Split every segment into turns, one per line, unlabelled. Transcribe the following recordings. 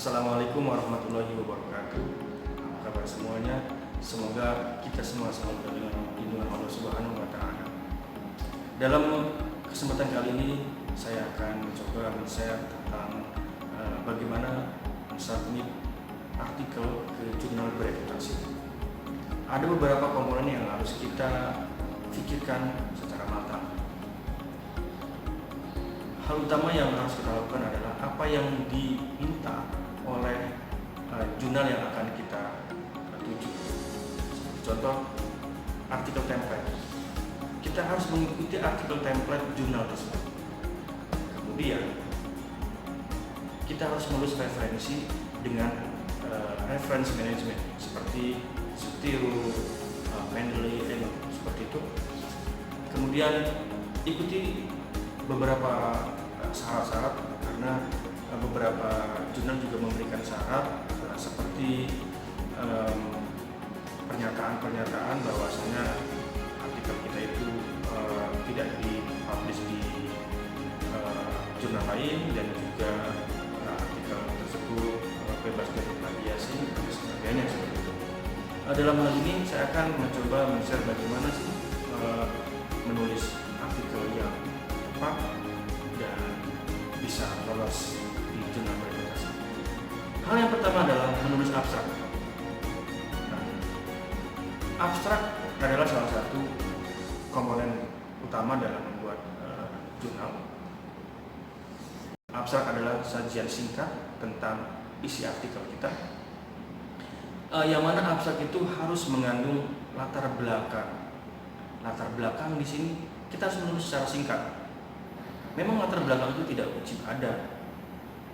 Assalamualaikum warahmatullahi wabarakatuh. Apa kabar semuanya? Semoga kita semua selalu dengan lindungan Allah Subhanahu wa Ta'ala. Dalam kesempatan kali ini, saya akan mencoba men-share tentang bagaimana mensubmit artikel ke jurnal bereputasi. Ada beberapa komponen yang harus kita pikirkan secara matang. Hal utama yang harus kita lakukan adalah apa yang diminta oleh jurnal yang akan kita tuju. Seperti contoh, artikel template. Kita harus mengikuti artikel template jurnal tersebut. Kemudian, kita harus menulis referensi dengan reference management seperti Zotero, Mendeley, seperti itu. Kemudian ikuti beberapa syarat-syarat, karena beberapa jurnal juga memberikan syarat seperti pernyataan-pernyataan bahwasanya artikel kita itu tidak dipublish di jurnal lain, dan juga artikel tersebut bebas dari plagiasi dan sebagainya seperti itu. Dalam hal ini saya akan mencoba men-share bagaimana sih menulis artikel yang tepat dan bisa lolos di jurnal bereputasi. Hal yang pertama adalah menulis abstrak. Nah, abstrak adalah salah satu komponen utama dalam membuat jurnal. Abstrak adalah sajian singkat tentang isi artikel kita, yang mana abstrak itu harus mengandung latar belakang. Latar belakang di sini kita harus menulis secara singkat. Memang latar belakang itu tidak wajib ada,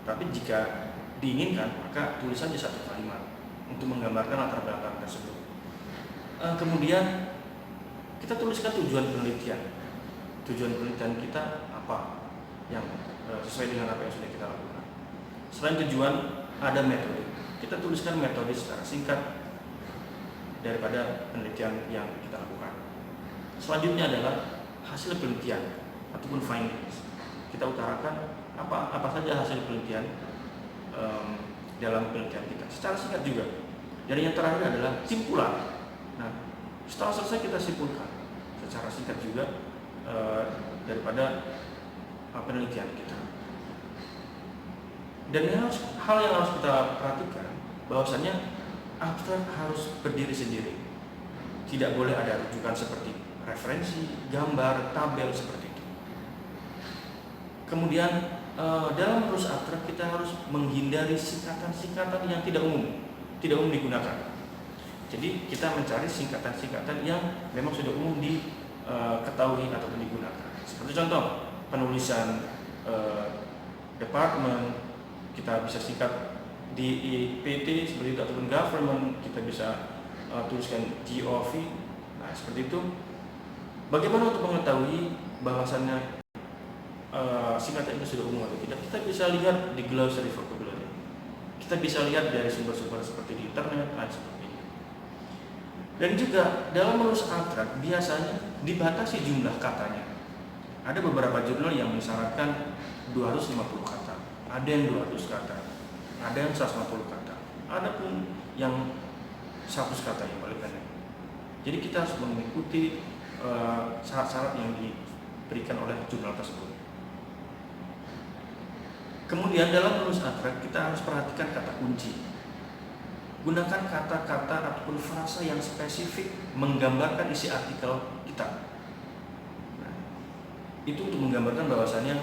tapi jika diinginkan maka tulis saja satu kalimat untuk menggambarkan latar belakang tersebut. Kemudian kita tuliskan tujuan penelitian. Tujuan penelitian kita apa yang sesuai dengan apa yang sudah kita lakukan. Selain tujuan, ada metode. Kita tuliskan metode secara singkat daripada penelitian yang kita lakukan. Selanjutnya adalah hasil penelitian ataupun findings. Kita utarakan apa saja hasil penelitian dalam penelitian kita secara singkat juga. Dan yang terakhir adalah simpulan. Nah, setelah selesai kita simpulkan secara singkat juga daripada penelitian kita. Dan hal yang harus kita perhatikan bahwasannya abstrak harus berdiri sendiri. Tidak boleh ada rujukan seperti referensi, gambar, tabel seperti itu. Kemudian dalam menulis abstrak kita harus menghindari singkatan-singkatan yang tidak umum digunakan. Jadi kita mencari singkatan-singkatan yang memang sudah umum diketahui ataupun digunakan. Seperti contoh penulisan department, kita bisa singkat DIPT seperti itu, ataupun government kita bisa tuliskan GOV. Nah, seperti itu. Bagaimana untuk mengetahui bahwasannya singkatan itu sudah umum atau tidak? Kita bisa lihat di glossary vocabulary. Kita bisa lihat dari sumber-sumber seperti di internet, seperti itu. Dan juga dalam menulis abstrak biasanya dibatasi jumlah katanya. Ada beberapa jurnal yang mensyaratkan 250 kata, ada yang 200 kata, ada yang 150 kata, ada pun yang 100 kata yang paling pendek. Jadi kita harus mengikuti syarat-syarat yang diberikan oleh jurnal tersebut. Kemudian dalam menulis abstrak kita harus perhatikan kata kunci. Gunakan kata-kata ataupun frasa yang spesifik menggambarkan isi artikel kita. Nah, itu untuk menggambarkan bahwasannya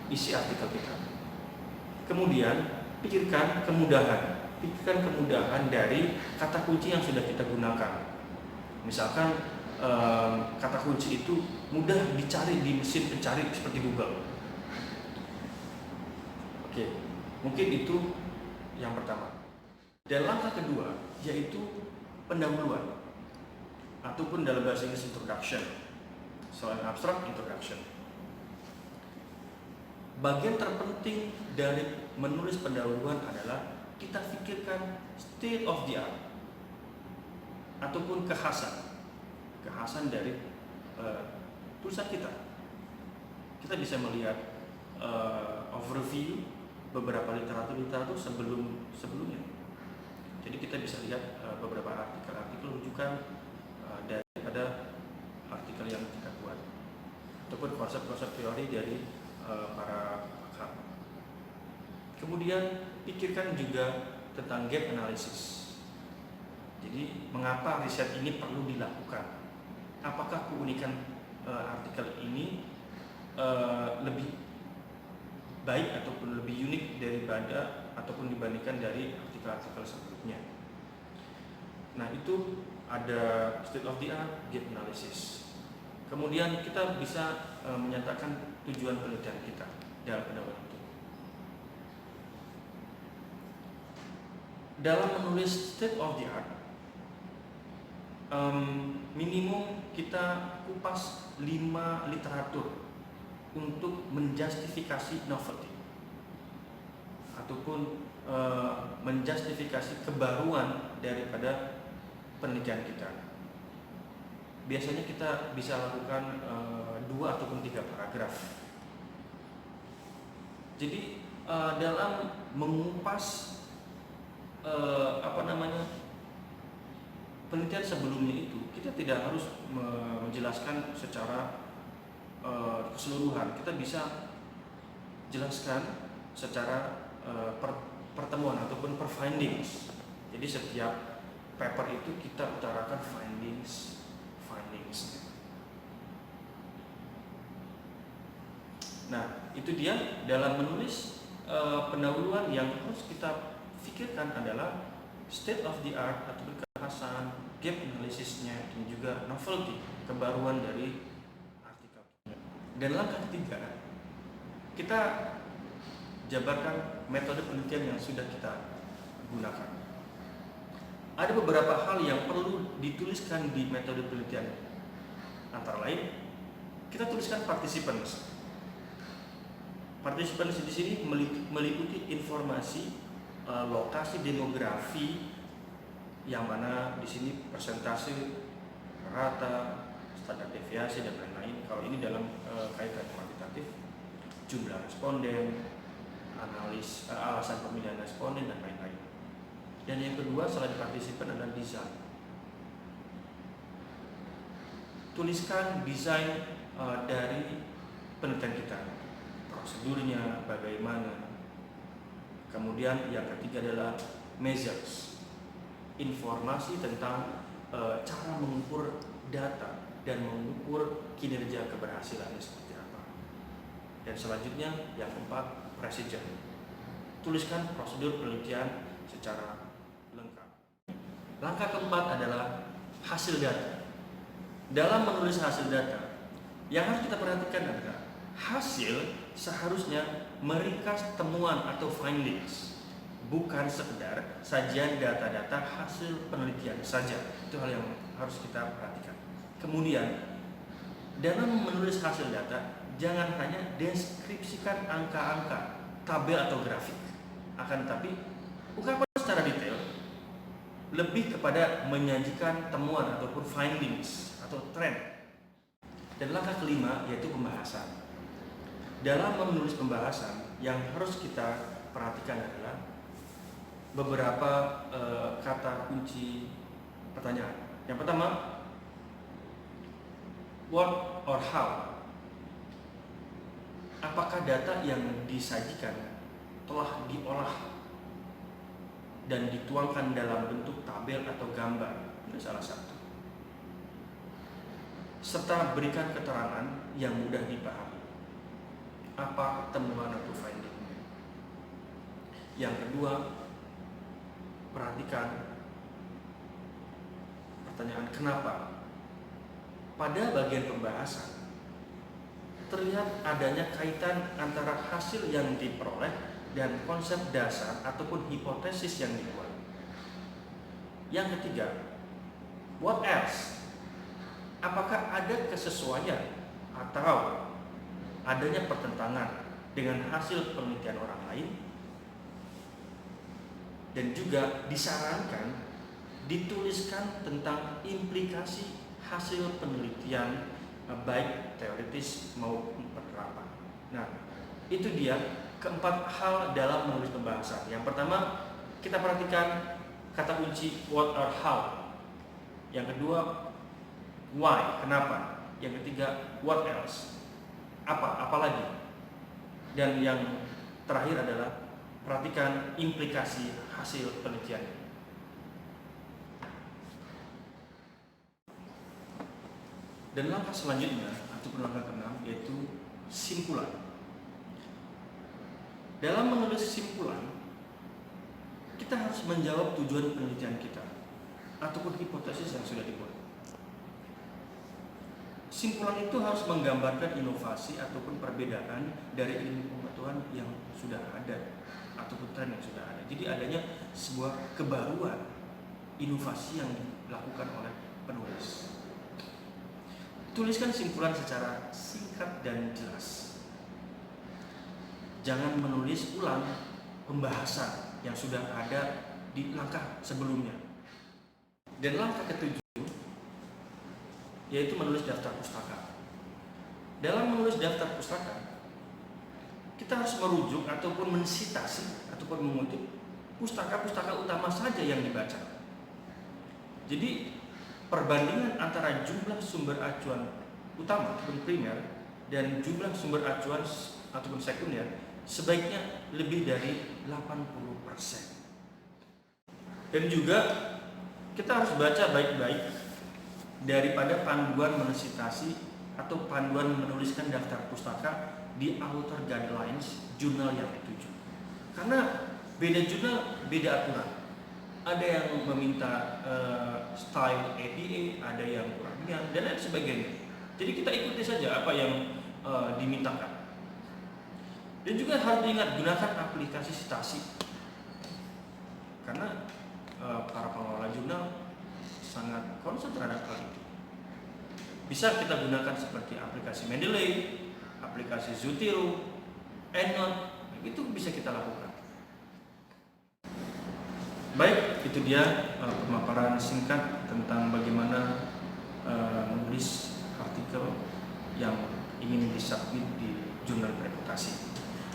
isi artikel kita. Kemudian pikirkan kemudahan dari kata kunci yang sudah kita gunakan. Misalkan kata kunci itu mudah dicari di mesin pencari seperti Google. Oke, mungkin itu yang pertama. Dan langkah kedua yaitu pendahuluan, ataupun dalam bahasa Inggris introduction. Selain abstrak, introduction. Bagian terpenting dari menulis pendahuluan adalah kita pikirkan state of the art ataupun kekhasan dari tulisan kita. Kita bisa melihat overview beberapa literatur sebelumnya. Jadi kita bisa lihat beberapa artikel rujukan daripada artikel yang kita buat ataupun konsep-konsep teori dari para pakar. Kemudian pikirkan juga tentang gap analysis. Jadi mengapa riset ini perlu dilakukan? Apakah keunikan artikel ini lebih baik ataupun lebih unik daripada ataupun dibandingkan dari artikel-artikel sebelumnya? Nah, itu ada state of the art gap analysis. Kemudian kita bisa menyatakan tujuan penelitian kita dalam pendapat itu. Dalam menulis state of the art, minimum kita kupas 5 literatur untuk menjustifikasi novelty ataupun menjustifikasi kebaruan daripada penelitian kita. Biasanya kita bisa lakukan 2 ataupun 3 paragraf. Jadi dalam mengupas penelitian sebelumnya itu, kita tidak harus menjelaskan secara keseluruhan. Kita bisa jelaskan secara pertemuan ataupun per findings. Jadi setiap paper itu kita utarakan findings. Nah, itu dia dalam menulis pendahuluan yang harus kita pikirkan adalah state of the art atau kekhasan, gap analisisnya, dan juga novelty, kebaruan dari artikel. Dan langkah ketiga, kita jabarkan metode penelitian yang sudah kita gunakan. Ada beberapa hal yang perlu dituliskan di metode penelitian. Antara lain, kita tuliskan participants. Participants di sini meliputi informasi lokasi demografi, yang mana di sini persentase, rata, standar deviasi, dan lain-lain. Kalau ini dalam kaitan kuantitatif, jumlah responden, alasan pemilihan responden, dan lain-lain. Dan yang kedua, selain partisipan adalah desain. Tuliskan desain dari penelitian kita, prosedurnya bagaimana. Kemudian yang ketiga adalah measures, informasi tentang cara mengukur data dan mengukur kinerja keberhasilannya seperti apa. Dan selanjutnya yang keempat, procedure. Tuliskan prosedur penelitian secara lengkap. Langkah keempat adalah hasil data. Dalam menulis hasil data, yang harus kita perhatikan adalah hasil seharusnya meringkas temuan atau findings, bukan sekedar sajian data-data hasil penelitian saja. Itu hal yang harus kita perhatikan. Kemudian, dalam menulis hasil data, jangan hanya deskripsikan angka-angka, tabel atau grafik. Akan tetapi, ungkapan secara detail lebih kepada menyajikan temuan ataupun findings atau trend. Dan langkah kelima yaitu pembahasan. Dalam menulis pembahasan, yang harus kita perhatikan adalah beberapa kata kunci pertanyaan. Yang pertama, what or how. Apakah data yang disajikan telah diolah dan dituangkan dalam bentuk tabel atau gambar? Ini salah satu. Serta berikan keterangan yang mudah dipahami. Apa temuan atau findingnya? Yang kedua, perhatikan pertanyaan kenapa. Pada bagian pembahasan terlihat adanya kaitan antara hasil yang diperoleh dan konsep dasar ataupun hipotesis yang dibuat. Yang ketiga, what else? Apakah ada kesesuaian atau adanya pertentangan dengan hasil penelitian orang lain? Dan juga disarankan dituliskan tentang implikasi hasil penelitian baik teoritis maupun penerapan. Nah, itu dia keempat hal dalam menulis pembahasan. Yang pertama, kita perhatikan kata kunci what or how. Yang kedua, why, kenapa. Yang ketiga, what else, apalagi. Dan yang terakhir adalah perhatikan implikasi hasil penelitian. Dan langkah selanjutnya ataupun langkah keenam yaitu simpulan. Dalam menulis simpulan, kita harus menjawab tujuan penelitian kita ataupun hipotesis yang sudah dibuat. Simpulan itu harus menggambarkan inovasi ataupun perbedaan dari ilmu pengetahuan yang sudah ada ataupun tren yang sudah ada. Jadi adanya sebuah kebaruan inovasi yang dilakukan oleh penulis. Tuliskan simpulan secara singkat dan jelas. Jangan menulis ulang pembahasan yang sudah ada di langkah sebelumnya. Dan langkah ketujuh yaitu menulis daftar pustaka. Dalam menulis daftar pustaka, kita harus merujuk ataupun mensitasi ataupun mengutip pustaka-pustaka utama saja yang dibaca. Jadi perbandingan antara jumlah sumber acuan utama ataupun primer dan jumlah sumber acuan ataupun sekunder sebaiknya lebih dari 80%. Dan juga kita harus baca baik-baik daripada panduan mensitasi atau panduan menuliskan daftar pustaka di Author Guidelines jurnal yang dituju. Karena beda jurnal, beda aturan. Ada yang meminta style APA, ada yang kurangnya, dan lain sebagainya. Jadi kita ikuti saja apa yang dimintakan. Dan juga harus diingat, gunakan aplikasi citasi. Karena para pengelola jurnal sangat concern terhadap hal itu. Bisa kita gunakan seperti aplikasi Mendeley, aplikasi Zotero, EndNote, itu bisa kita lakukan. Baik, itu dia pemaparan singkat tentang bagaimana menulis artikel yang ingin disubmit di jurnal reputasi.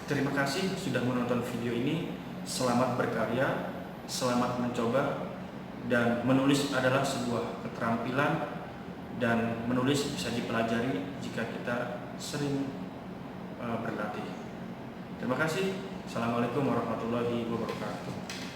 Terima kasih sudah menonton video ini. Selamat berkarya, selamat mencoba, dan menulis adalah sebuah keterampilan dan menulis bisa dipelajari jika kita sering berlatih. Terima kasih. Assalamualaikum warahmatullahi wabarakatuh.